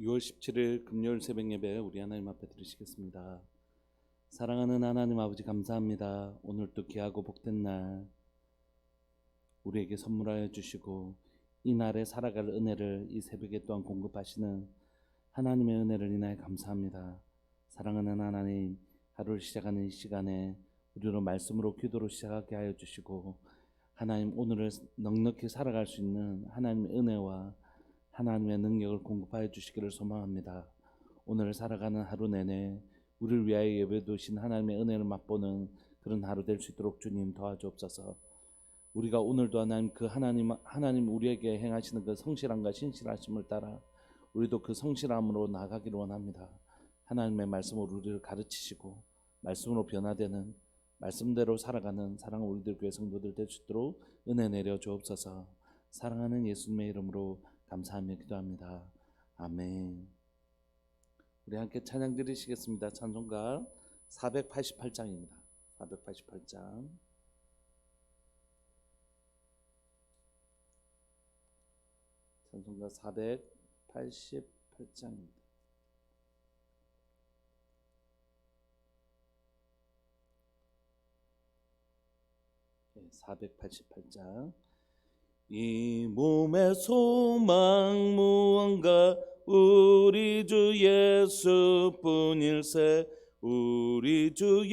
6월 17일 금요일 새벽 예배 우리 하나님 앞에 드리시겠습니다. 사랑하는 하나님 아버지 감사합니다. 오늘도 귀하고 복된 날 우리에게 선물하여 주시고 이 날에 살아갈 은혜를 이 새벽에 또한 공급하시는 하나님의 은혜를 인하여 감사합니다. 사랑하는 하나님, 하루를 시작하는 이 시간에 우리로 말씀으로 기도로 시작하게 하여 주시고 하나님 오늘을 넉넉히 살아갈 수 있는 하나님의 은혜와 하나님의 능력을 공급하여 주시기를 소망합니다. 오늘 살아가는 하루 내내 우리를 위하여 예배두신 하나님의 은혜를 맛보는 그런 하루 될 수 있도록 주님 도와주옵소서. 우리가 오늘도 하나님 우리에게 행하시는 그 성실함과 신실하심을 따라 우리도 그 성실함으로 나아가기를 원합니다. 하나님의 말씀으로 우리를 가르치시고 말씀으로 변화되는 말씀대로 살아가는 사랑하는 우리들 교회 성도들 될 수 있도록 은혜 내려 주옵소서. 사랑하는 예수님의 이름으로 감사하며 기도합니다. 아멘. 우리 함께 찬양 드리시겠습니다. 찬송가 488장입니다. 488장. 찬송가 488장입니다. 네, 488장. 이 몸의 소망 무언가 우리 주 예수뿐일세. 우리 주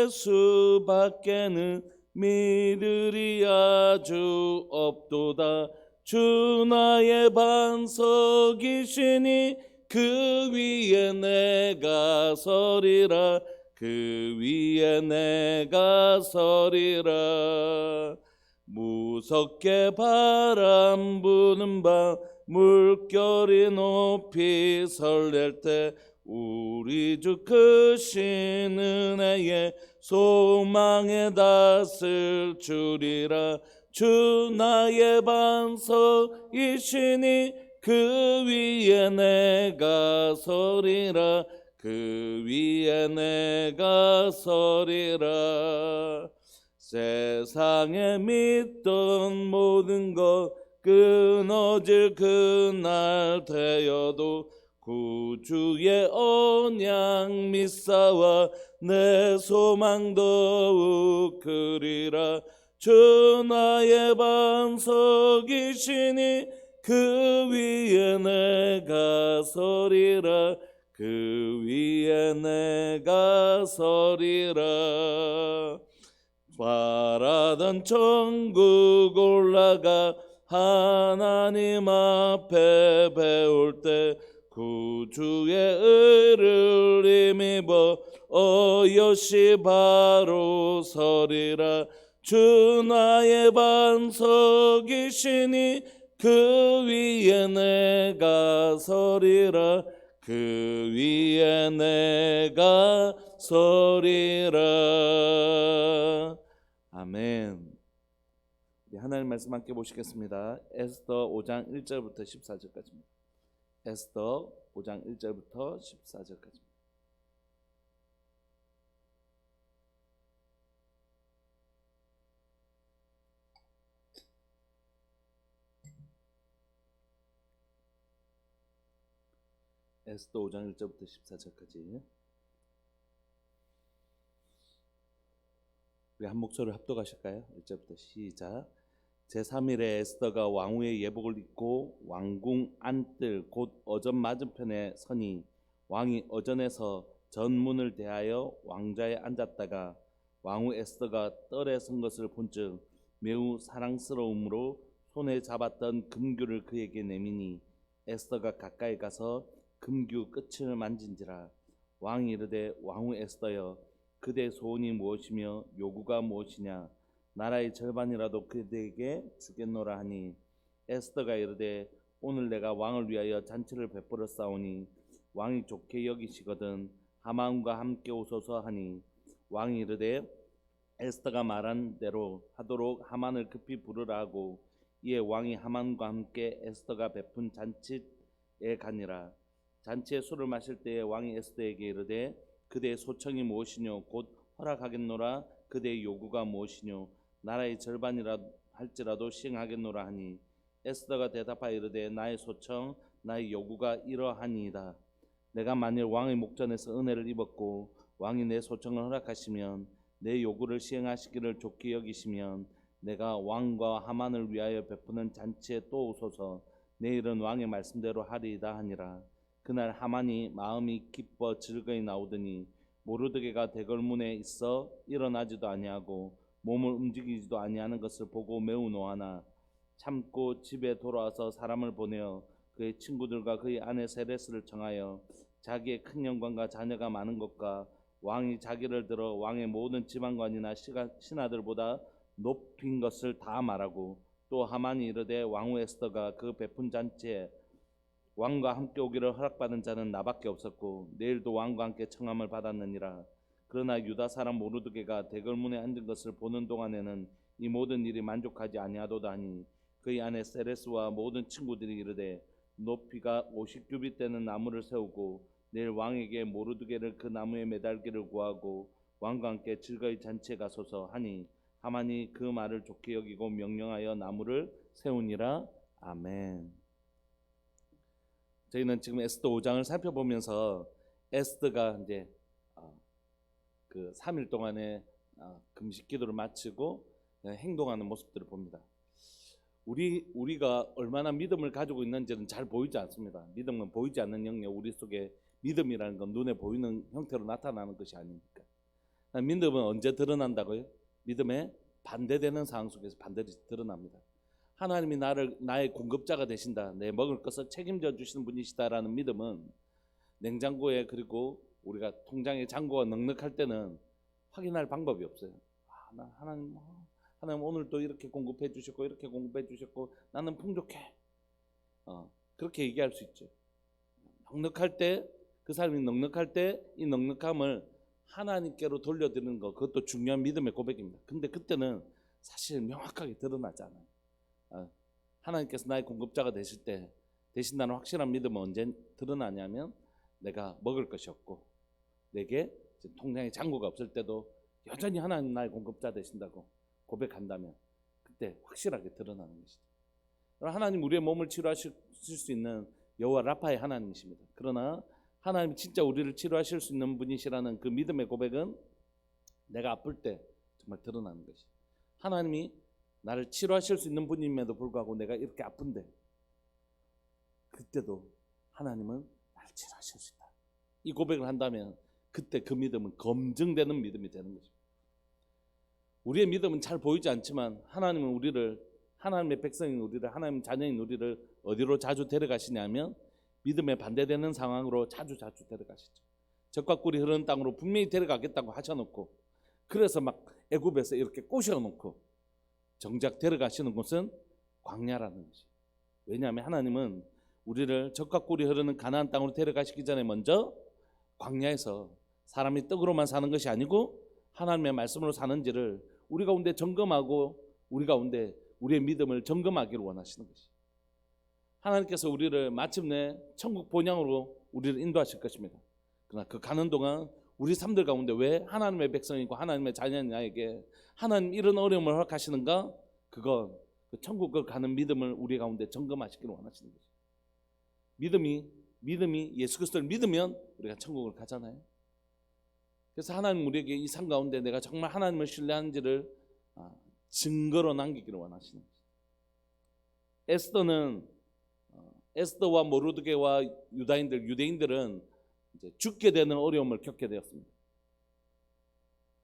예수밖에는 믿으리 아주 없도다. 주 나의 반석이시니 그 위에 내가 서리라. 그 위에 내가 서리라. 무섭게 바람 부는 밤 물결이 높이 설렐 때 우리 주 크신 은혜에 소망에 닿을 줄이라. 주 나의 반석이시니 그 위에 내가 서리라. 그 위에 내가 서리라. 세상에 믿던 모든 것 끊어질 그날 되어도 구주의 언약 믿사와 내 소망 더욱 크리라. 주 나의 반석이시니 그 위에 내가 서리라. 그 위에 내가 서리라. 바라던 천국 올라가 하나님 앞에 배울 때 구주의 의를 힘입어 어여시 바로 서리라. 주 나의 반석이시니 그 위에 내가 서리라. 그 위에 내가 서리라. 아멘. 하나님 말씀 함께 보시겠습니다. 에스더 5장 1절부터 14절까지입니다. 에스더 5장 1절부터 14절까지입니다. 에스더 5장 1절부터 14절까지 우리 한 목소리로 합독하실까요? 1절부터 시작. 제3일에 에스더가 왕후의 예복을 입고 왕궁 안뜰 곧 어전 맞은편에 서니 왕이 어전에서 전문을 대하여 왕좌에 앉았다가 왕후 에스더가 뜰에 선 것을 본즉 매우 사랑스러움으로 손에 잡았던 금규를 그에게 내미니 에스더가 가까이 가서 금규 끝을 만진지라. 왕이 이르되 왕후 에스더여 그대 소원이 무엇이며 요구가 무엇이냐. 나라의 절반이라도 그대에게 주겠노라 하니 에스더가 이르되 오늘 내가 왕을 위하여 잔치를 베풀어 싸우니 왕이 좋게 여기시거든 하만과 함께 오소서 하니 왕이 이르되 에스더가 말한 대로 하도록 하만을 급히 부르라 하고 이에 왕이 하만과 함께 에스더가 베푼 잔치에 가니라. 잔치에 술을 마실 때에 왕이 에스더에게 이르되 그대의 소청이 무엇이뇨 곧 허락하겠노라. 그대의 요구가 무엇이뇨 나라의 절반이라 할지라도 시행하겠노라 하니 에스더가 대답하여 이르되 나의 소청 나의 요구가 이러하니이다. 내가 만일 왕의 목전에서 은혜를 입었고 왕이 내 소청을 허락하시면 내 요구를 시행하시기를 좋게 여기시면 내가 왕과 하만을 위하여 베푸는 잔치에 또 오소서. 내일은 왕의 말씀대로 하리이다 하니라. 그날 하만이 마음이 기뻐 즐거이 나오더니 모르드게가 대궐문에 있어 일어나지도 아니하고 몸을 움직이지도 아니하는 것을 보고 매우 노하나 참고 집에 돌아와서 사람을 보내어 그의 친구들과 그의 아내 세레스를 청하여 자기의 큰 영광과 자녀가 많은 것과 왕이 자기를 들어 왕의 모든 지방관이나 신하들보다 높인 것을 다 말하고 또 하만이 이르되 왕후 에스더가 그 베푼 잔치에 왕과 함께 오기를 허락받은 자는 나밖에 없었고 내일도 왕과 함께 청함을 받았느니라. 그러나 유다 사람 모르드게가 대궐문에 앉은 것을 보는 동안에는 이 모든 일이 만족하지 아니하도다 하니 그의 아내 세레스와 모든 친구들이 이르되 높이가 50규빗 되는 나무를 세우고 내일 왕에게 모르드게를 그 나무에 매달기를 구하고 왕과 함께 즐거이 잔치에 가소서 하니 하만이 그 말을 좋게 여기고 명령하여 나무를 세우니라. 아멘. 저희는 지금 에스더 5장을 살펴보면서 에스더가 이제 그 3일 동안의 금식 기도를 마치고 행동하는 모습들을 봅니다. 우리가 얼마나 믿음을 가지고 있는지는 잘 보이지 않습니다. 믿음은 보이지 않는 영역, 우리 속에 믿음이라는 건 눈에 보이는 형태로 나타나는 것이 아니니까. 믿음은 언제 드러난다고요? 믿음에 반대되는 상황 속에서 반드시 드러납니다. 하나님이 나의 공급자가 되신다, 내 먹을 것을 책임져 주시는 분이시다라는 믿음은 냉장고에 그리고 우리가 통장에 잔고가 넉넉할 때는 확인할 방법이 없어요. 하나님 오늘 또 이렇게 공급해 주셨고 이렇게 공급해 주셨고 나는 풍족해. 그렇게 얘기할 수 있죠. 넉넉할 때, 그 사람이 넉넉할 때 이 넉넉함을 하나님께로 돌려드리는 것, 그것도 중요한 믿음의 고백입니다. 근데 그때는 사실 명확하게 드러나지 않아요. 하나님께서 나의 공급자가 되신다는 확실한 믿음은 언제 드러나냐면 내가 먹을 것이 없고 내게 통장에 잔고가 없을 때도 여전히 하나님 나의 공급자 되신다고 고백한다면 그때 확실하게 드러나는 것이죠. 하나님 우리의 몸을 치료하실 수 있는 여호와 라파의 하나님이십니다. 그러나 하나님 진짜 우리를 치료하실 수 있는 분이시라는 그 믿음의 고백은 내가 아플 때 정말 드러나는 것이죠. 하나님이 나를 치료하실 수 있는 분임에도 불구하고 내가 이렇게 아픈데 그때도 하나님은 나를 치료하실 수 있다, 이 고백을 한다면 그때 그 믿음은 검증되는 믿음이 되는 것입니다. 우리의 믿음은 잘 보이지 않지만 하나님은 우리를, 하나님의 백성인 우리를, 하나님 자녀인 우리를 어디로 자주 데려가시냐면 믿음에 반대되는 상황으로 자주 데려가시죠. 젖과 꿀이 흐르는 땅으로 분명히 데려가겠다고 하셔놓고 그래서 막 애굽에서 이렇게 꼬셔놓고 정작 데려가시는 곳은 광야라는 것이. 왜냐하면 하나님은 우리를 젖과 꿀이 흐르는 가나안 땅으로 데려가시기 전에 먼저 광야에서 사람이 떡으로만 사는 것이 아니고 하나님의 말씀으로 사는지를 우리 가운데 점검하고 우리 가운데 우리의 믿음을 점검하기를 원하시는 것이. 하나님께서 우리를 마침내 천국 본향으로 우리를 인도하실 것입니다. 그러나 그 가는 동안 우리 삶들 가운데 왜 하나님의 백성이고 하나님의 자녀인 나에게 하나님 이런 어려움을 허락하시는가? 그건 그 천국을 가는 믿음을 우리 가운데 점검하시기를 원하시는 거죠. 믿음이 예수 그리스도를 믿으면 우리가 천국을 가잖아요. 그래서 하나님 우리에게 이 삶 가운데 내가 정말 하나님을 신뢰하는지를 증거로 남기기를 원하시는 거죠. 에스더와 모르드게와 유대인들은 이제 죽게 되는 어려움을 겪게 되었습니다.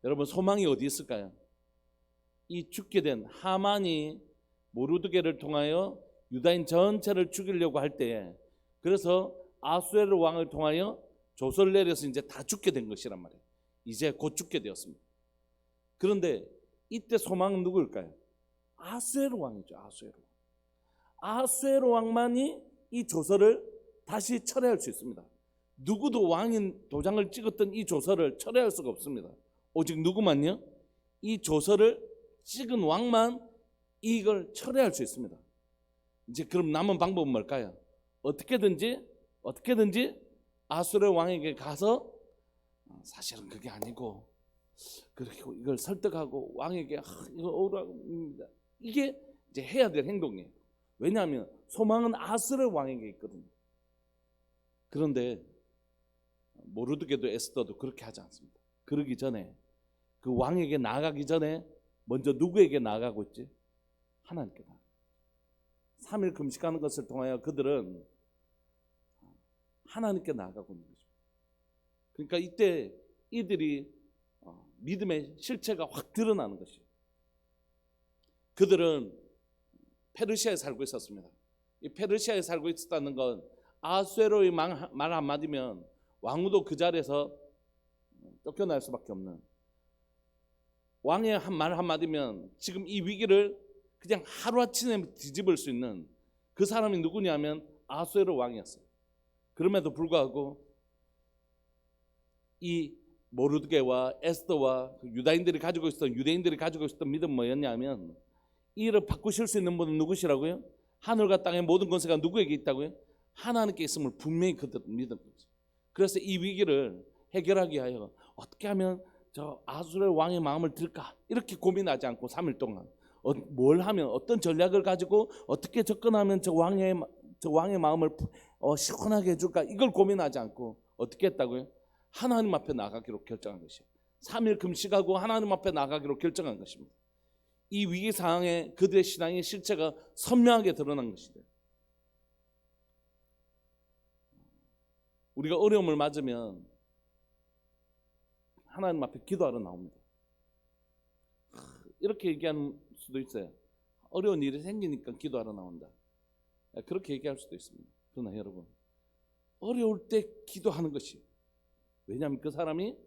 여러분 소망이 어디 있을까요? 이 죽게 된 하만이 모르드게를 통하여 유다인 전체를 죽이려고 할 때에, 그래서 아수에르 왕을 통하여 조서를 내려서 이제 다 죽게 된 것이란 말이에요. 이제 곧 죽게 되었습니다. 그런데 이때 소망은 누구일까요? 아수에르 왕이죠. 아수에르 왕만이 이 조서를 다시 철회할 수 있습니다. 누구도 왕인 도장을 찍었던 이 조서를 철회할 수가 없습니다. 오직 누구만요? 이 조서를 찍은 왕만 이걸 철회할 수 있습니다. 이제 그럼 남은 방법은 뭘까요? 어떻게든지 아수르 왕에게 가서 사실은 그게 아니고 그리고 이걸 설득하고 왕에게 이거 오라고입니다. 이게 이제 해야 될 행동이에요. 왜냐하면 소망은 아수르 왕에게 있거든요. 그런데 모르드게도 에스더도 그렇게 하지 않습니다. 그러기 전에, 그 왕에게 나아가기 전에 먼저 누구에게 나아가고 있지? 하나님께 나아가. 3일 금식하는 것을 통하여 그들은 하나님께 나아가고 있는 거죠. 그러니까 이때 이들이 믿음의 실체가 확 드러나는 것이에요. 그들은 페르시아에 살고 있었습니다. 이 페르시아에 살고 있었다는 건 아수에로의 말 한마디면 왕후도 그 자리에서 쫓겨날 수밖에 없는, 왕의 말 한마디면 지금 이 위기를 그냥 하루아침에 뒤집을 수 있는 그 사람이 누구냐면 아수에로 왕이었어요. 그럼에도 불구하고 이 모르드게와 에스더와 유대인들이 가지고 있었던 믿음은 뭐였냐면, 이 일을 바꾸실 수 있는 분은 누구시라고요? 하늘과 땅의 모든 권세가 누구에게 있다고요? 하나님께 있음을 분명히 그들은 믿은 거죠. 그래서 이 위기를 해결하기 위하여 어떻게 하면 저 아수르 왕의 마음을 들까, 이렇게 고민하지 않고 3일 동안 뭘 하면, 어떤 전략을 가지고 어떻게 접근하면 저 왕의 마음을 시원하게 해줄까, 이걸 고민하지 않고 어떻게 했다고요? 하나님 앞에 나가기로 결정한 것이에요. 3일 금식하고 하나님 앞에 나가기로 결정한 것입니다. 이 위기 상황에 그들의 신앙의 실체가 선명하게 드러난 것이죠. 우리가 어려움을 맞으면 하나님 앞에 기도하러 나옵니다. 이렇게 얘기하는 수도 있어요. 어려운 일이 생기니까 기도하러 나온다. 그렇게 얘기할 수도 있습니다. 그러나 여러분, 어려울 때 기도하는 것이, 왜냐하면 그 사람이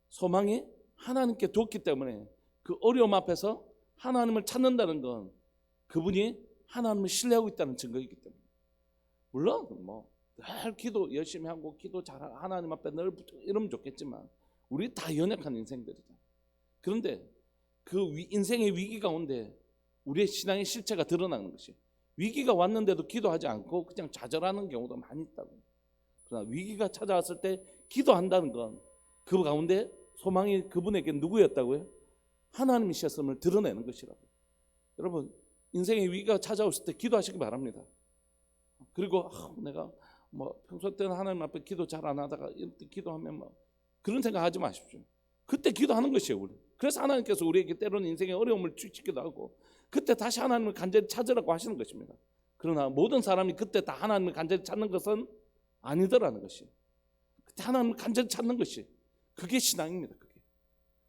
소망이 하나님께 뒀기 때문에 그 어려움 앞에서 하나님을 찾는다는 건 그분이 하나님을 신뢰하고 있다는 증거이기 때문에. 물론 늘 기도 열심히 하고 기도 잘 하나님 앞에 늘 이러면 좋겠지만 우리 다 연약한 인생들이잖아요. 그런데 그 인생의 위기 가운데 우리의 신앙의 실체가 드러나는 것이에요. 위기가 왔는데도 기도하지 않고 그냥 좌절하는 경우도 많이 있다고. 그러나 위기가 찾아왔을 때 기도한다는 건 그 가운데 소망이 그분에게 누구였다고요? 하나님이셨음을 드러내는 것이라고. 여러분, 인생의 위기가 찾아왔을 때 기도하시기 바랍니다. 그리고 내가 평소 때는 하나님 앞에 기도 잘 안 하다가 이때 기도하면 그런 생각하지 마십시오. 그때 기도하는 것이에요, 우리. 그래서 하나님께서 우리에게 때로는 인생의 어려움을 주시기도 하고 그때 다시 하나님을 간절히 찾으라고 하시는 것입니다. 그러나 모든 사람이 그때 다 하나님을 간절히 찾는 것은 아니더라는 것이. 그때 하나님을 간절히 찾는 것이, 그게 신앙입니다. 그게.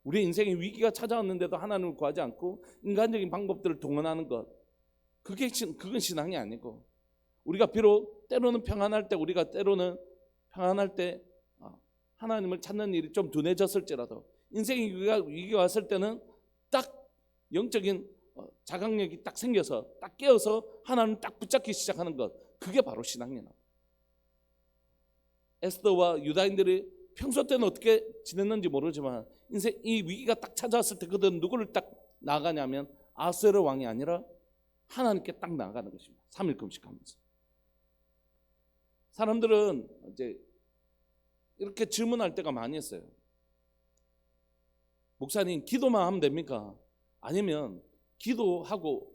우리 인생의 위기가 찾아왔는데도 하나님을 구하지 않고 인간적인 방법들을 동원하는 것, 그건 신앙이 아니고, 우리가 비록 때로는 평안할 때 하나님을 찾는 일이 좀 둔해졌을지라도 인생의 위기가 왔을 때는 딱 영적인 자각력이 딱 생겨서 딱 깨어서 하나님을 딱 붙잡기 시작하는 것, 그게 바로 신앙이에요. 에스더와 유다인들이 평소 때는 어떻게 지냈는지 모르지만 인생 이 위기가 딱 찾아왔을 때 그들은 누구를 딱 나아가냐면 아수에로 왕이 아니라 하나님께 딱 나아가는 것입니다. 3일 금식하면서. 사람들은 이제 이렇게 질문할 때가 많이 있어요. 목사님, 기도만 하면 됩니까? 아니면 기도도 하고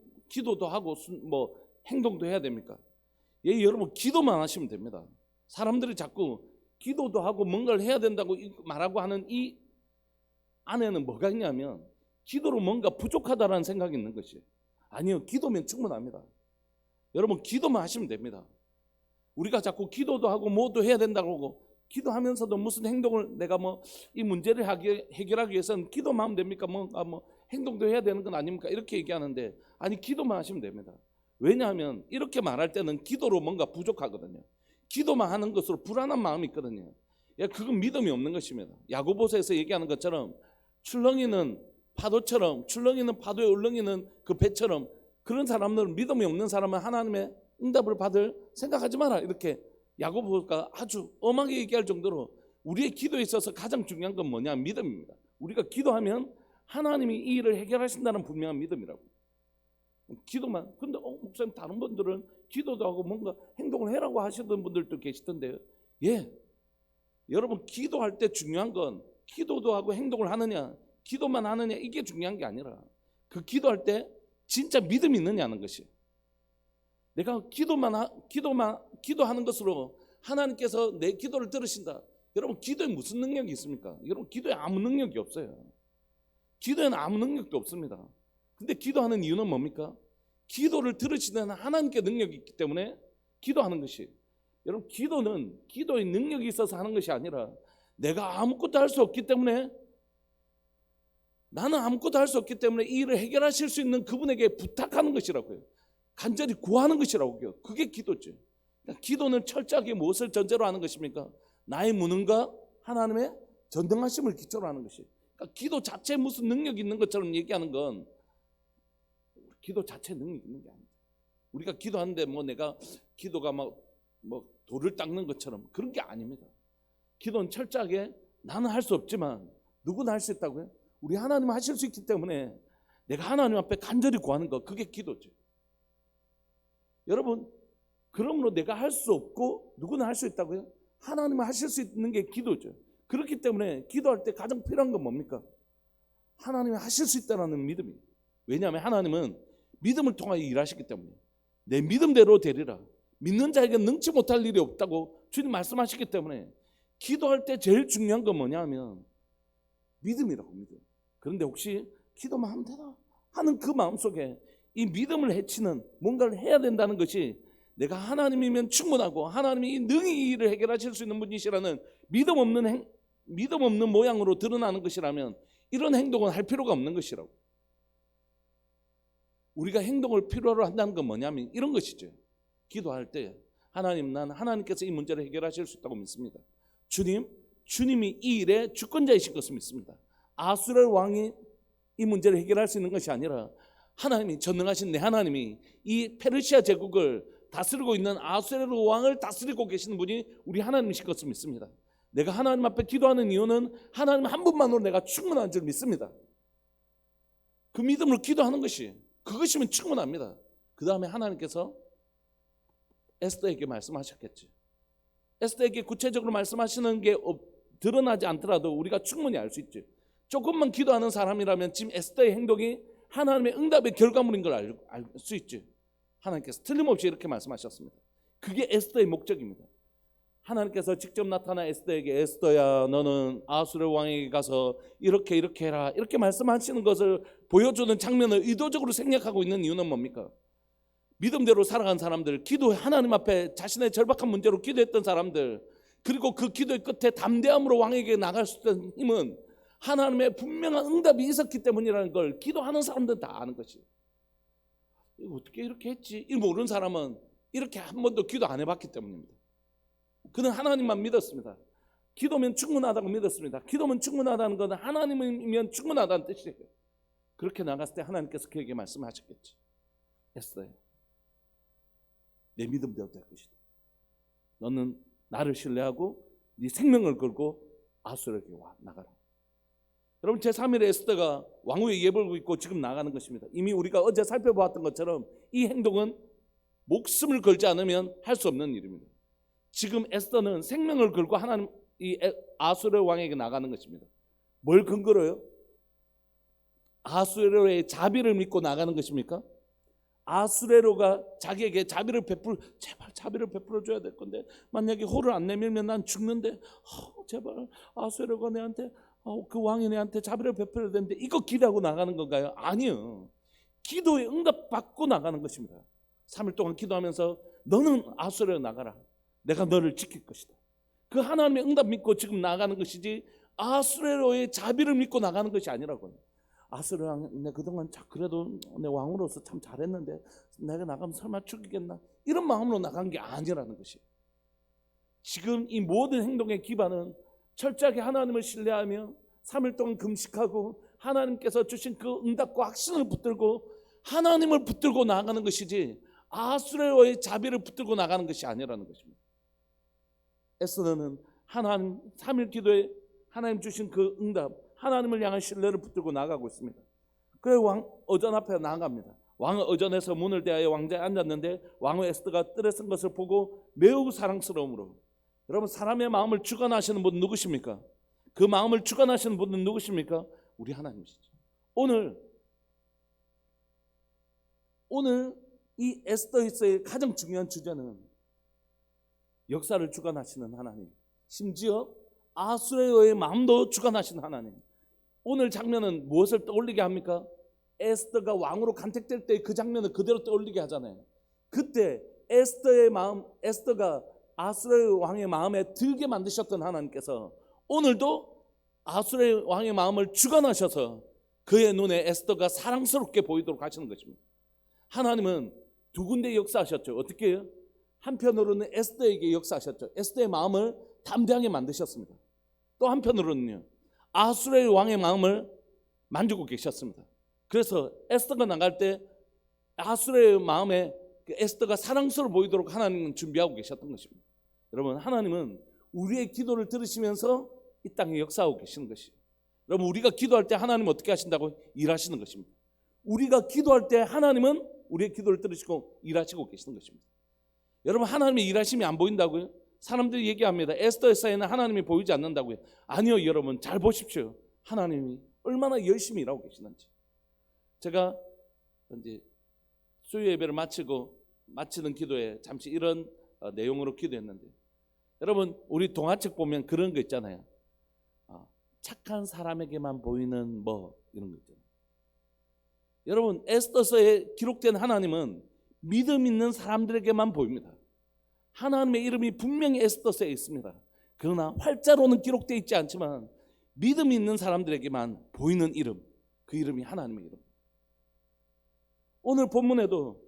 행동도 해야 됩니까? 예, 여러분, 기도만 하시면 됩니다. 사람들이 자꾸 기도도 하고 뭔가를 해야 된다고 말하고 하는 이 안에는 뭐가 있냐면 기도로 뭔가 부족하다라는 생각이 있는 것이에요. 아니요, 기도면 충분합니다. 여러분, 기도만 하시면 됩니다. 우리가 자꾸 기도도 하고 뭐도 해야 된다고 하고, 기도하면서도 무슨 행동을 내가 이 문제를 해결하기 위해서는 기도만 하면 됩니까? 행동도 해야 되는 건 아닙니까? 이렇게 얘기하는데, 아니, 기도만 하시면 됩니다. 왜냐하면 이렇게 말할 때는 기도로 뭔가 부족하거든요. 기도만 하는 것으로 불안한 마음이 있거든요. 그건 믿음이 없는 것입니다. 야고보서에서 얘기하는 것처럼 출렁이는 파도에 울렁이는 그 배처럼, 그런 사람들은, 믿음이 없는 사람은 하나님의 응답을 받을 생각하지 마라, 이렇게 야고보가 아주 엄하게 얘기할 정도로 우리의 기도에 있어서 가장 중요한 건 뭐냐? 믿음입니다. 우리가 기도하면 하나님이 이 일을 해결하신다는 분명한 믿음이라고. 기도만. 근데 목사님, 다른 분들은 기도도 하고 뭔가 행동을 해라고 하시던 분들도 계시던데요. 예, 여러분, 기도할 때 중요한 건 기도도 하고 행동을 하느냐, 기도만 하느냐, 이게 중요한 게 아니라 그 기도할 때 진짜 믿음이 있느냐는 것이. 내가 기도하는 것으로 하나님께서 내 기도를 들으신다. 여러분, 기도에 무슨 능력이 있습니까? 여러분, 기도에 아무 능력이 없어요. 기도에는 아무 능력도 없습니다. 근데 기도하는 이유는 뭡니까? 기도를 들으시는 하나님께 능력이 있기 때문에 기도하는 것이, 여러분, 기도는 기도의 능력이 있어서 하는 것이 아니라 내가 아무것도 할 수 없기 때문에, 나는 아무것도 할 수 없기 때문에 이 일을 해결하실 수 있는 그분에게 부탁하는 것이라고요. 간절히 구하는 것이라고요. 그게 기도죠. 그러니까 기도는 철저하게 무엇을 전제로 하는 것입니까? 나의 무능과 하나님의 전능하심을 기초로 하는 것이. 그러니까 기도 자체에 무슨 능력이 있는 것처럼 얘기하는 건 기도 자체에 능력이 있는 게 아닙니다. 우리가 기도하는데 뭐 내가 기도가 뭐 돌을 닦는 것처럼 그런 게 아닙니다. 기도는 철저하게 나는 할 수 없지만 누구나 할 수 있다고요? 우리 하나님은 하실 수 있기 때문에 내가 하나님 앞에 간절히 구하는 거, 그게 기도죠. 여러분, 그러므로 내가 할 수 없고 누구나 할 수 있다고요? 하나님은 하실 수 있는 게 기도죠. 그렇기 때문에 기도할 때 가장 필요한 건 뭡니까? 하나님이 하실 수 있다는 믿음이에요. 왜냐하면 하나님은 믿음을 통하여 일하시기 때문에 내 믿음대로 되리라. 믿는 자에게 능치 못할 일이 없다고 주님 말씀하시기 때문에 기도할 때 제일 중요한 건 뭐냐면 믿음이라고. 믿음. 그런데 혹시 기도만 하면 되나 하는 그 마음속에 이 믿음을 해치는 뭔가를 해야 된다는 것이, 내가 하나님이면 충분하고 하나님이 능히 이 일을 해결하실 수 있는 분이시라는 믿음 없는 모양으로 드러나는 것이라면 이런 행동은 할 필요가 없는 것이라고. 우리가 행동을 필요로 한다는 건 뭐냐면 이런 것이죠. 기도할 때 하나님, 난 하나님께서 이 문제를 해결하실 수 있다고 믿습니다. 주님이 이 일의 주권자이신 것을 믿습니다. 아수르 왕이 이 문제를 해결할 수 있는 것이 아니라 하나님이, 전능하신 내 하나님이 이 페르시아 제국을 다스리고 있는 아수르 왕을 다스리고 계시는 분이 우리 하나님이신 것을 믿습니다. 내가 하나님 앞에 기도하는 이유는 하나님 한 분만으로 내가 충분한 줄 믿습니다. 그 믿음으로 기도하는 것이, 그것이면 충분합니다. 그 다음에 하나님께서 에스더에게 말씀하셨겠지. 에스더에게 구체적으로 말씀하시는 게 드러나지 않더라도 우리가 충분히 알 수 있지. 조금만 기도하는 사람이라면 지금 에스더의 행동이 하나님의 응답의 결과물인 걸 알 수 있지. 하나님께서 틀림없이 이렇게 말씀하셨습니다. 그게 에스더의 목적입니다. 하나님께서 직접 나타나 에스더에게, 에스더야, 너는 아수르 왕에게 가서 이렇게 해라, 이렇게 말씀하시는 것을 보여주는 장면을 의도적으로 생략하고 있는 이유는 뭡니까? 믿음대로 살아간 사람들, 기도, 하나님 앞에 자신의 절박한 문제로 기도했던 사람들, 그리고 그 기도의 끝에 담대함으로 왕에게 나갈 수 있는 힘은 하나님의 분명한 응답이 있었기 때문이라는 걸 기도하는 사람들은 다 아는 것이에요. 어떻게 이렇게 했지? 이 모르는 사람은 이렇게 한 번도 기도 안 해봤기 때문입니다. 그는 하나님만 믿었습니다. 기도면 충분하다고 믿었습니다. 기도면 충분하다는 것은 하나님이면 충분하다는 뜻이에요. 그렇게 나갔을 때 하나님께서 그에게 말씀하셨겠지. 에스더야, 내 믿음대로 될 것이다. 너는 나를 신뢰하고 네 생명을 걸고 아수르에게 나가라. 여러분, 제3일에 에스더가 왕후의 예복을 입고 지금 나가는 것입니다. 이미 우리가 어제 살펴보았던 것처럼 이 행동은 목숨을 걸지 않으면 할 수 없는 일입니다. 지금 에스더는 생명을 걸고 하나님, 이 아수르 왕에게 나가는 것입니다. 뭘 근거로요? 아수르의 자비를 믿고 나가는 것입니까? 아수레로가 자기에게 제발 자비를 베풀어 줘야 될 건데, 만약에 호를 안 내밀면 난 죽는데, 제발 아수레로가 내한테, 그 왕이 내한테 자비를 베풀어야 되는데, 이거 기대하고 나가는 건가요? 아니요. 기도에 응답받고 나가는 것입니다. 3일 동안 기도하면서 너는 아수레로 나가라. 내가 너를 지킬 것이다. 그 하나님의 응답 믿고 지금 나가는 것이지 아수레로의 자비를 믿고 나가는 것이 아니라고요. 아수르 왕, 내 그동안 그래도 내 왕으로서 참 잘했는데 내가 나가면 설마 죽이겠나, 이런 마음으로 나간 게 아니라는 것이. 지금 이 모든 행동의 기반은 철저하게 하나님을 신뢰하며 3일 동안 금식하고 하나님께서 주신 그 응답과 확신을 붙들고 하나님을 붙들고 나가는 것이지 아수르의 자비를 붙들고 나가는 것이 아니라는 것입니다. 에스더는 하나님 3일 기도에 하나님 주신 그 응답, 하나님을 향한 신뢰를 붙들고 나가고 있습니다. 그래 왕 어전 앞에 나갑니다. 왕은 어전에서 문을 대하여 왕자에 앉았는데 왕후 에스더가 뜰에 쓴 것을 보고 매우 사랑스러움으로. 여러분, 사람의 마음을 주관하시는 분은 누구십니까? 그 마음을 주관하시는 분은 누구십니까? 우리 하나님이시죠. 오늘 이 에스더에서의 가장 중요한 주제는 역사를 주관하시는 하나님, 심지어 아수르의 마음도 주관하시는 하나님. 오늘 장면은 무엇을 떠올리게 합니까? 에스더가 왕으로 간택될 때 그 장면을 그대로 떠올리게 하잖아요. 그때 에스더의 마음, 에스더가 아수르의 왕의 마음에 들게 만드셨던 하나님께서 오늘도 아수르의 왕의 마음을 주관하셔서 그의 눈에 에스더가 사랑스럽게 보이도록 하시는 것입니다. 하나님은 두 군데 역사하셨죠. 어떻게 해요? 한편으로는 에스더에게 역사하셨죠. 에스더의 마음을 담대하게 만드셨습니다. 또 한편으로는요, 아수르의 왕의 마음을 만지고 계셨습니다. 그래서 에스더가 나갈 때 아수르의 마음에 에스더가 사랑스러워 보이도록 하나님은 준비하고 계셨던 것입니다. 여러분, 하나님은 우리의 기도를 들으시면서 이 땅에 역사하고 계시는 것이에요. 여러분, 우리가 기도할 때 하나님은 어떻게 하신다고? 일하시는 것입니다. 우리가 기도할 때 하나님은 우리의 기도를 들으시고 일하시고 계시는 것입니다. 여러분, 하나님의 일하심이 안 보인다고요? 사람들이 얘기합니다. 에스더의 사이에는 하나님이 보이지 않는다고요. 아니요, 여러분, 잘 보십시오. 하나님이 얼마나 열심히 일하고 계시는지. 제가 이제 수요 예배를 마치는 기도에 잠시 이런 내용으로 기도했는데, 여러분, 우리 동화책 보면 그런 거 있잖아요. 착한 사람에게만 보이는 뭐 이런 거 있잖아요. 여러분, 에스더서에 기록된 하나님은 믿음 있는 사람들에게만 보입니다. 하나님의 이름이 분명히 에스더서에 있습니다. 그러나 활자로는 기록되어 있지 않지만 믿음 있는 사람들에게만 보이는 이름, 그 이름이 하나님의 이름. 오늘 본문에도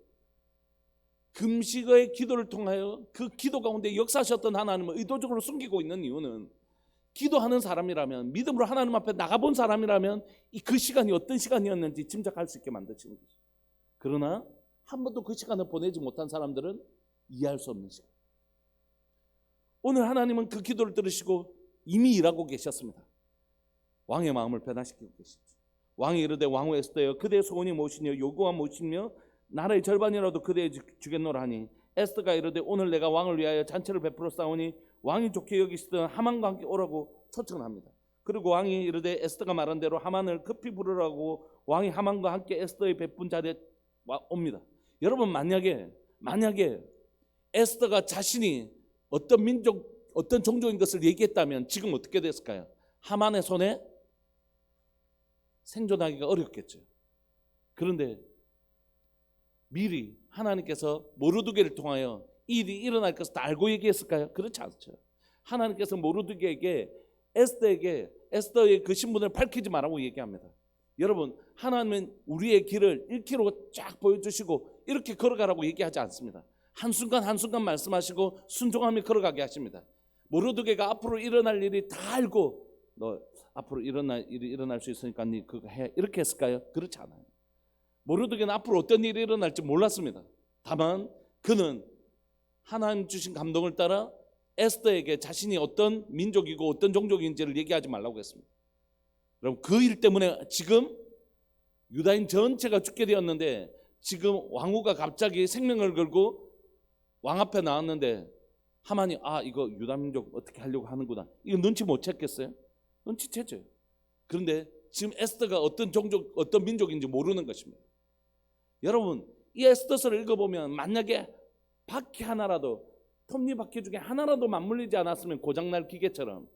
금식의 기도를 통하여 그 기도 가운데 역사하셨던 하나님을 의도적으로 숨기고 있는 이유는, 기도하는 사람이라면, 믿음으로 하나님 앞에 나가본 사람이라면 그 시간이 어떤 시간이었는지 짐작할 수 있게 만드시는 거죠. 그러나 한 번도 그 시간을 보내지 못한 사람들은 이해할 수 없는 시간. 오늘 하나님은 그 기도를 들으시고 이미 일하고 계셨습니다. 왕의 마음을 변화시키고 계시죠. 왕이 이르되 왕후 에스더여, 그대의 소원이 무엇이며 요구가 무엇이며 나라의 절반이라도 그대에 주겠노라 하니, 에스더가 이르되 오늘 내가 왕을 위하여 잔치를 베풀어 싸우니 왕이 좋게 여기시던 하만과 함께 오라고 초청합니다. 그리고 왕이 이르되 에스더가 말한 대로 하만을 급히 부르라고 왕이 하만과 함께 에스더의 베푼 자리에 옵니다. 여러분, 만약에 에스더가 자신이 어떤 민족, 어떤 종족인 것을 얘기했다면 지금 어떻게 됐을까요? 하만의 손에 생존하기가 어렵겠죠. 그런데 미리 하나님께서 모르드게를 통하여 이 일이 일어날 것을 다 알고 얘기했을까요? 그렇지 않죠. 하나님께서 모르드게에게 에스더의 그 신분을 밝히지 말라고 얘기합니다. 여러분, 하나님은 우리의 길을 1km 쫙 보여주시고 이렇게 걸어가라고 얘기하지 않습니다. 한순간 한순간 말씀하시고 순종하며 걸어가게 하십니다. 모르드게가 앞으로 일어날 일이 다 알고, 너 앞으로 일어날 일이 일어날 수 있으니까 네 그거 해, 이렇게 했을까요? 그렇지 않아요. 모르드게는 앞으로 어떤 일이 일어날지 몰랐습니다. 다만 그는 하나님 주신 감동을 따라 에스더에게 자신이 어떤 민족이고 어떤 종족인지를 얘기하지 말라고 했습니다. 여러분, 그 일 때문에 지금 유다인 전체가 죽게 되었는데, 지금 왕후가 갑자기 생명을 걸고 왕 앞에 나왔는데 하만이 이거 유다 민족 어떻게 하려고 하는구나, 이거 눈치 못 챘겠어요? 눈치채죠. 그런데 지금 에스더가 어떤 종족, 어떤 민족인지 모르는 것입니다. 여러분, 이 에스더서를 읽어보면 만약에 바퀴 하나라도, 톱니바퀴 중에 하나라도 맞물리지 않았으면 고장날 기계처럼,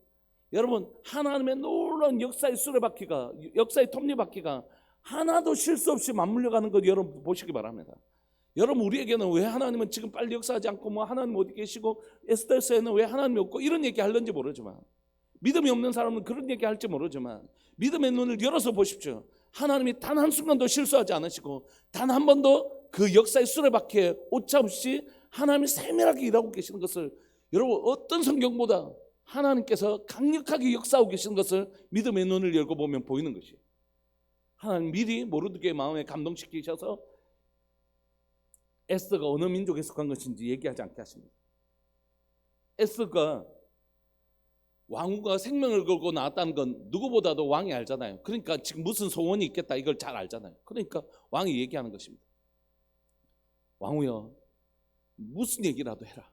여러분, 하나님의 놀라운 역사의 수레바퀴가, 역사의 톱니바퀴가 하나도 실수 없이 맞물려가는 것 여러분 보시기 바랍니다. 여러분, 우리에게는 왜 하나님은 지금 빨리 역사하지 않고 뭐 하나님 어디 계시고 에스더서에는 왜 하나님이 없고 이런 얘기 하는지 모르지만, 믿음이 없는 사람은 그런 얘기 할지 모르지만 믿음의 눈을 열어서 보십시오. 하나님이 단 한순간도 실수하지 않으시고 단 한 번도 그 역사의 수레바퀴에 오차 없이 하나님이 세밀하게 일하고 계시는 것을, 여러분, 어떤 성경보다 하나님께서 강력하게 역사하고 계시는 것을 믿음의 눈을 열고 보면 보이는 것이에요. 하나님 미리 모르드게의 마음에 감동시키셔서 에스더가 어느 민족에 속한 것인지 얘기하지 않게 하십니다. 에스더가 왕후가 생명을 걸고 나왔다는 건 누구보다도 왕이 알잖아요. 그러니까 지금 무슨 소원이 있겠다, 이걸 잘 알잖아요. 그러니까 왕이 얘기하는 것입니다. 왕후여, 무슨 얘기라도 해라.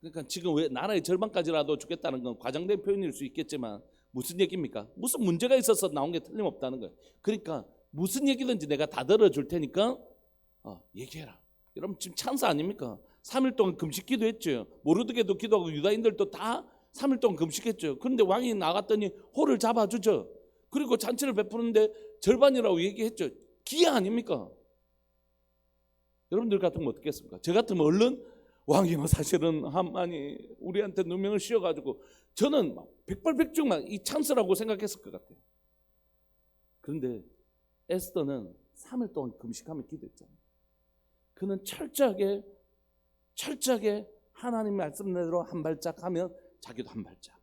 그러니까 지금 왜 나라의 절반까지라도 주겠다는 건 과장된 표현일 수 있겠지만 무슨 얘기입니까? 무슨 문제가 있어서 나온 게 틀림없다는 거예요. 그러니까 무슨 얘기든지 내가 다 들어줄 테니까 얘기해라. 여러분, 지금 찬스 아닙니까? 3일 동안 금식 기도했죠. 모르드게도 기도하고 유다인들도 다 3일 동안 금식했죠. 그런데 왕이 나갔더니 호를 잡아주죠. 그리고 잔치를 베푸는데 절반이라고 얘기했죠. 기아 아닙니까? 여러분들 같으면 어떻겠습니까? 저 같으면 얼른 왕이 사실은 하만이 우리한테 누명을 씌워가지고 저는 백발백중만 이 찬스라고 생각했을 것 같아요. 그런데 에스더는 3일 동안 금식하며 기도했잖아요. 그는 철저하게 하나님 말씀대로 한 발짝 하면 자기도 한 발짝,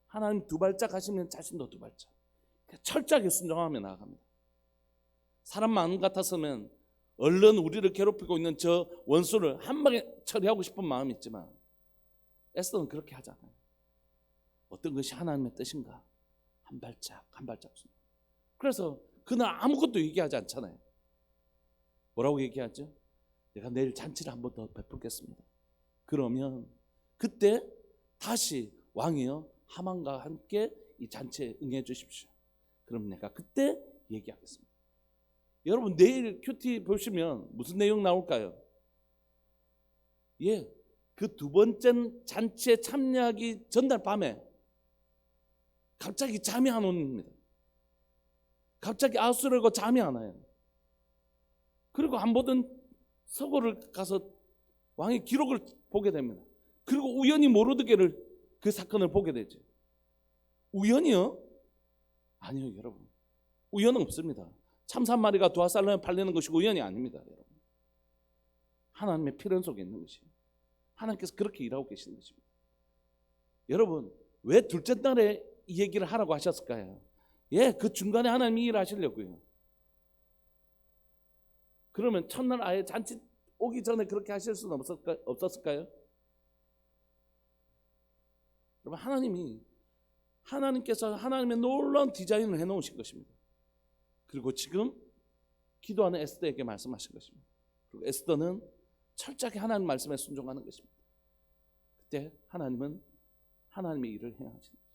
하나님 두 발짝 하시면 자신도 두 발짝, 철저하게 순종하며 나아갑니다. 사람 마음 같았으면 얼른 우리를 괴롭히고 있는 저 원수를 한 방에 처리하고 싶은 마음이 있지만 에스더는 그렇게 하잖아요. 어떤 것이 하나님의 뜻인가 한 발짝 순종. 그래서 그는 아무것도 얘기하지 않잖아요. 뭐라고 얘기하죠? 내가 내일 잔치를 한 번 더 베풀겠습니다. 그러면 그때 다시 왕이여 하만과 함께 이 잔치에 응해 주십시오. 그럼 내가 그때 얘기하겠습니다. 여러분 내일 큐티 보시면 무슨 내용 나올까요? 예, 그 두 번째 잔치에 참여하기 전날 밤에 갑자기 잠이 안 옵니다. 갑자기 아수르고 잠이 안 와요. 그리고 안 보던 서고를 가서 왕의 기록을 보게 됩니다. 그리고 우연히 모르드게를 그 사건을 보게 되죠. 우연이요? 아니요, 여러분. 우연은 없습니다. 참새 한 마리가 두 아살람에 팔리는 것이 우연이 아닙니다, 여러분. 하나님의 필연 속에 있는 것이 하나님께서 그렇게 일하고 계시는 것입니다. 여러분, 왜 둘째 날에 이 얘기를 하라고 하셨을까요? 예, 그 중간에 하나님이 일하시려고요. 그러면 첫날 아예 잔치 오기 전에 그렇게 하실 수는 없었을까요? 여러분, 하나님께서 하나님의 놀라운 디자인을 해놓으신 것입니다. 그리고 지금 기도하는 에스더에게 말씀하신 것입니다. 그리고 에스더는 철저하게 하나님 말씀에 순종하는 것입니다. 그때 하나님은 하나님의 일을 해야 하십니다.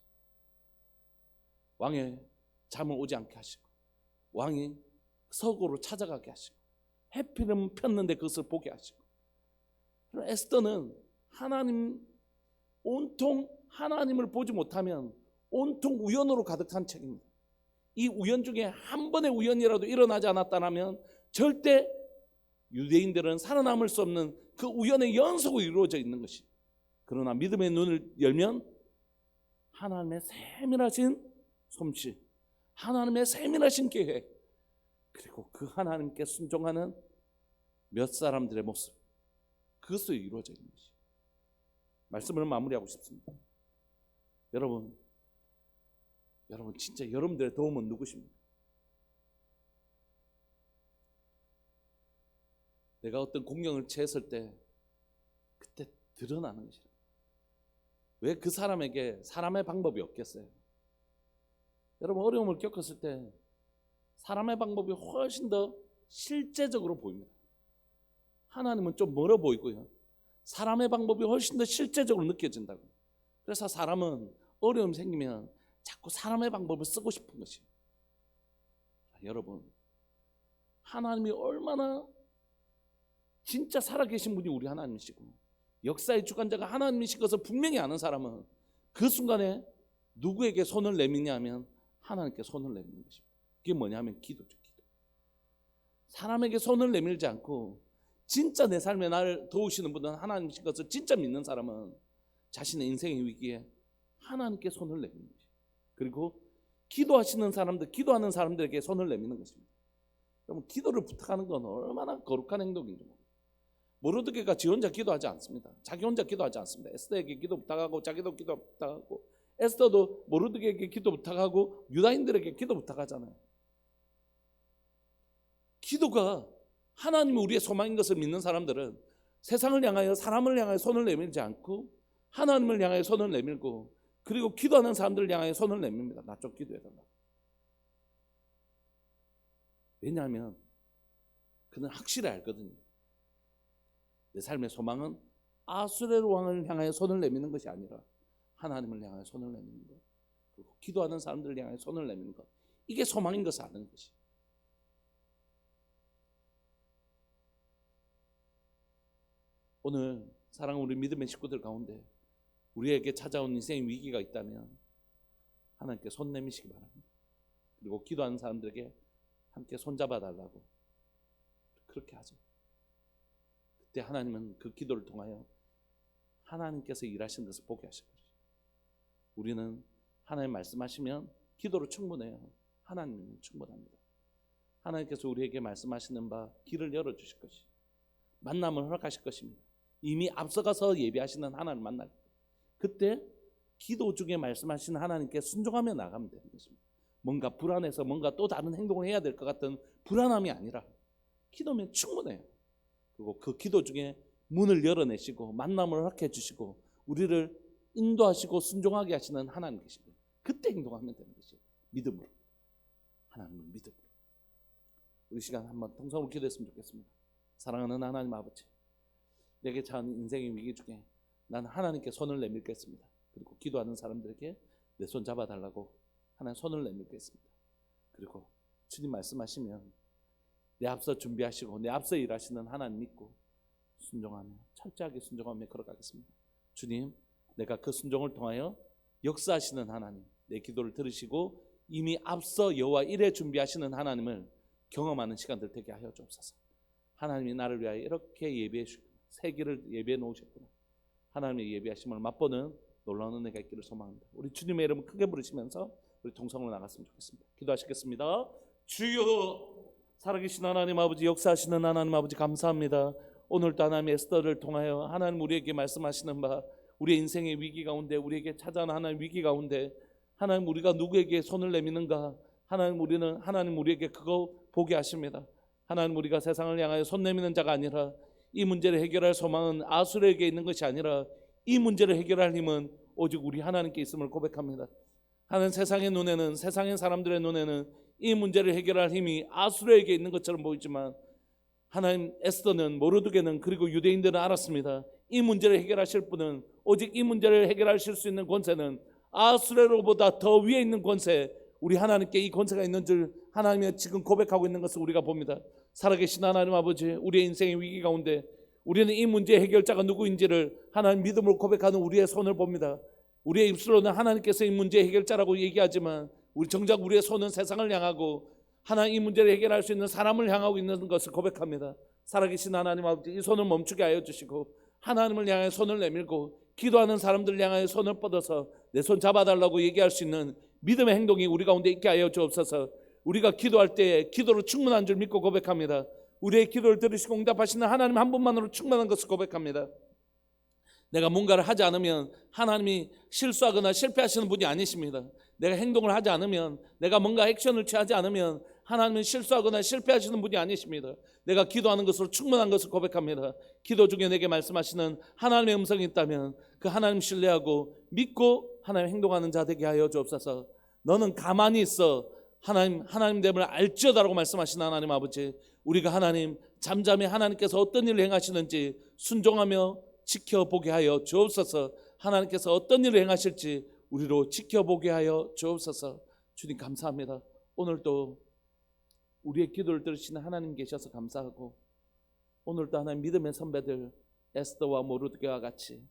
왕의 잠을 오지 않게 하시고 왕이 서고로 찾아가게 하시고 해피는 폈는데 그것을 보게 하시고, 에스더는 온통 하나님을 보지 못하면 온통 우연으로 가득한 책입니다. 이 우연 중에 한 번의 우연이라도 일어나지 않았다면 절대 유대인들은 살아남을 수 없는 그 우연의 연속으로 이루어져 있는 것이. 그러나 믿음의 눈을 열면 하나님의 세밀하신 솜씨, 하나님의 세밀하신 계획, 그리고 그 하나님께 순종하는 몇 사람들의 모습, 그것으로 이루어져 있는 것이. 말씀을 마무리하고 싶습니다. 여러분 진짜 여러분들의 도움은 누구십니까? 내가 어떤 공경을 취했을 때 그때 드러나는 것이라. 왜 그 사람에게 사람의 방법이 없겠어요? 여러분, 어려움을 겪었을 때 사람의 방법이 훨씬 더 실제적으로 보입니다. 하나님은 좀 멀어 보이고요, 사람의 방법이 훨씬 더 실제적으로 느껴진다고. 그래서 사람은 어려움이 생기면 자꾸 사람의 방법을 쓰고 싶은 것이에요. 여러분, 하나님이 얼마나 진짜 살아계신 분이 우리 하나님이시고 역사의 주관자가 하나님이신 것을 분명히 아는 사람은 그 순간에 누구에게 손을 내미냐 하면 하나님께 손을 내미는 것입니다. 그게 뭐냐면 기도죠. 기도. 사람에게 손을 내밀지 않고 진짜 내 삶에 나를 도우시는 분은 하나님이신 것을 진짜 믿는 사람은 자신의 인생의 위기에 하나님께 손을 내미는 것입니다. 그리고 기도하시는 사람들, 기도하는 사람들에게 손을 내미는 것입니다. 여러분, 기도를 부탁하는 건 얼마나 거룩한 행동인지. 모르드게가 지 혼자 기도하지 않습니다. 자기 혼자 기도하지 않습니다. 에스더에게 기도 부탁하고 자기도 기도 부탁하고, 에스더도 모르드게에게 기도 부탁하고 유다인들에게 기도 부탁하잖아요. 기도가 하나님이 우리의 소망인 것을 믿는 사람들은 세상을 향하여, 사람을 향하여 손을 내밀지 않고 하나님을 향하여 손을 내밀고, 그리고 기도하는 사람들을 향하여 손을 내밉니다. 나 좀 기도해달라. 왜냐하면 그는 확실히 알거든요. 내 삶의 소망은 아수르 왕을 향하여 손을 내미는 것이 아니라 하나님을 향하여 손을 내미는 것, 그리고 기도하는 사람들을 향하여 손을 내미는 것, 이게 소망인 것을 아는 것이. 오늘 사랑하는 우리 믿음의 식구들 가운데 우리에게 찾아온 인생의 위기가 있다면 하나님께 손 내미시기 바랍니다. 그리고 기도하는 사람들에게 함께 손잡아 달라고 그렇게 하죠. 그때 하나님은 그 기도를 통하여 하나님께서 일하시는 것을 보게 하실 거예요. 우리는 하나님 말씀하시면 기도로 충분해요. 하나님은 충분합니다. 하나님께서 우리에게 말씀하시는 바 길을 열어주실 것이 만남을 허락하실 것입니다. 이미 앞서가서 예비하시는 하나님 만날 거예요. 그때 기도 중에 말씀하시는 하나님께 순종하며 나가면 되는 것입니다. 뭔가 불안해서 뭔가 또 다른 행동을 해야 될 것 같은 불안함이 아니라 기도면 충분해요. 그리고 그 기도 중에 문을 열어내시고 만남을 허락해 주시고 우리를 인도하시고 순종하게 하시는 하나님 계십니다. 그때 행동하면 되는 것이에요. 믿음으로. 하나님을 믿음으로. 우리 시간 한번 통성으로 기도했으면 좋겠습니다. 사랑하는 하나님 아버지, 내게 처한 인생의 위기 중에 나는 하나님께 손을 내밀겠습니다. 그리고 기도하는 사람들에게 내 손 잡아달라고 하나님 손을 내밀겠습니다. 그리고 주님 말씀하시면 내 앞서 준비하시고 내 앞서 일하시는 하나님 믿고 순종하며 철저하게 순종하며 걸어가겠습니다. 주님, 내가 그 순종을 통하여 역사하시는 하나님, 내 기도를 들으시고 이미 앞서 여호와 일에 준비하시는 하나님을 경험하는 시간들 되게 하여 주옵소서. 하나님이 나를 위하여 이렇게 예비해 주셨구나. 새 길을 예비해 놓으셨구나. 하나님의 예비하심을 맛보는 놀라운 은혜가 있기를 소망합니다. 우리 주님의 이름을 크게 부르시면서 우리 동성으로 나갔으면 좋겠습니다. 기도하시겠습니다. 주여, 살아계신 하나님 아버지, 역사하시는 하나님 아버지 감사합니다. 오늘도 하나님의 에스더를 통하여 하나님 우리에게 말씀하시는 바 우리의 인생의 위기 가운데 우리에게 찾아온 하나님 위기 가운데 하나님 우리가 누구에게 손을 내미는가 하나님 우리는 하나님 우리에게 그거 보게 하십니다. 하나님 우리가 세상을 향하여 손 내미는 자가 아니라 이 문제를 해결할 소망은 아수르에게 있는 것이 아니라 이 문제를 해결할 힘은 오직 우리 하나님께 있음을 고백합니다. 하나님 세상의 눈에는 세상의 사람들의 눈에는 이 문제를 해결할 힘이 아수르에게 있는 것처럼 보이지만 하나님 에스더는 모르드게는 그리고 유대인들은 알았습니다. 이 문제를 해결하실 분은 오직 이 문제를 해결하실 수 있는 권세는 아수르로보다 더 위에 있는 권세 우리 하나님께 이 권세가 있는 줄 하나님이 지금 고백하고 있는 것을 우리가 봅니다. 살아계신 하나님 아버지 우리의 인생의 위기 가운데 우리는 이 문제의 해결자가 누구인지를 하나님 믿음으로 고백하는 우리의 손을 봅니다. 우리의 입술로는 하나님께서 이 문제의 해결자라고 얘기하지만 우리 정작 우리의 손은 세상을 향하고 하나님 이 문제를 해결할 수 있는 사람을 향하고 있는 것을 고백합니다. 살아계신 하나님 아버지 이 손을 멈추게 하여 주시고 하나님을 향해 손을 내밀고 기도하는 사람들을 향해 손을 뻗어서 내 손 잡아달라고 얘기할 수 있는 믿음의 행동이 우리 가운데 있게 하여 주옵소서. 우리가 기도할 때에 기도로 충분한 줄 믿고 고백합니다. 우리의 기도를 들으시고 응답하시는 하나님 한 분만으로 충분한 것을 고백합니다. 내가 뭔가를 하지 않으면 하나님이 실수하거나 실패하시는 분이 아니십니다. 내가 행동을 하지 않으면 내가 뭔가 액션을 취하지 않으면 하나님은 실수하거나 실패하시는 분이 아니십니다. 내가 기도하는 것으로 충분한 것을 고백합니다. 기도 중에 내게 말씀하시는 하나님의 음성이 있다면 그 하나님 신뢰하고 믿고 하나님 행동하는 자 되게 하여 주옵소서. 너는 가만히 있어 하나님 됨을 알지어다라고 말씀하시는 하나님 아버지 우리가 하나님 잠잠히 하나님께서 어떤 일을 행하시는지 순종하며 지켜보게 하여 주옵소서. 하나님께서 어떤 일을 행하실지 우리로 지켜보게 하여 주옵소서. 주님 감사합니다. 오늘도 우리의 기도를 들으시는 하나님 계셔서 감사하고 오늘도 하나님 믿음의 선배들 에스더와 모르드게와 같이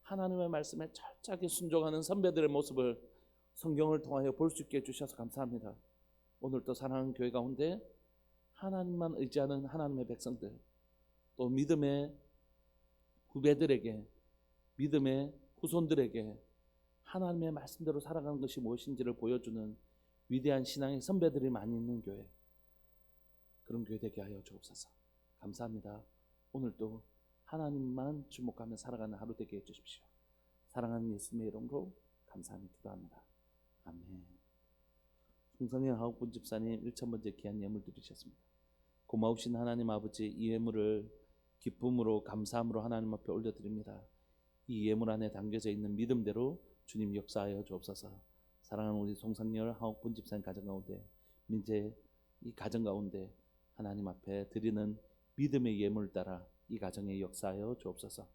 하나님의 말씀에 철저하게 순종하는 선배들의 모습을 성경을 통하여 볼 수 있게 해주셔서 감사합니다. 오늘도 사랑하는 교회 가운데 하나님만 의지하는 하나님의 백성들 또 믿음의 후배들에게 믿음의 후손들에게 하나님의 말씀대로 살아가는 것이 무엇인지를 보여주는 위대한 신앙의 선배들이 많이 있는 교회 그런 교회 되게 하여 주옵소서. 감사합니다. 오늘도 하나님만 주목하며 살아가는 하루 되게 해주십시오. 사랑하는 예수님의 이름으로 감사하며 기도합니다. 아멘. 송성현 하옥분 집사님 1000번째 귀한 예물 드리셨습니다. 고마우신 하나님 아버지 이 예물을 기쁨으로 감사함으로 하나님 앞에 올려드립니다. 이 예물 안에 담겨져 있는 믿음대로 주님 역사하여 주옵소서. 사랑하는 우리 송성열 하옥분 집사님 가정 가운데 민재 이 가정 가운데 하나님 앞에 드리는 믿음의 예물 따라 이 가정에 역사하여 주옵소서.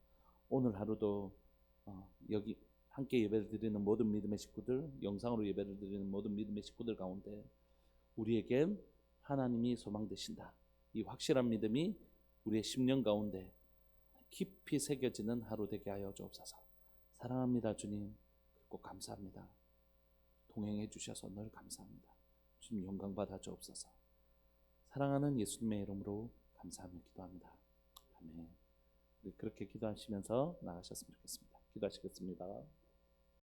오늘 하루도 여기 함께 예배를 드리는 모든 믿음의 식구들 영상으로 예배를 드리는 모든 믿음의 식구들 가운데 우리에겐 하나님이 소망되신다. 이 확실한 믿음이 우리의 심령 가운데 깊이 새겨지는 하루 되게 하여 주옵소서. 사랑합니다 주님. 그리고 감사합니다. 동행해 주셔서 늘 감사합니다. 주님 영광 받아 주옵소서. 사랑하는 예수님의 이름으로 감사하며 기도합니다. 아멘. 그렇게 기도하시면서 나가셨으면 좋겠습니다. 기도하시겠습니다.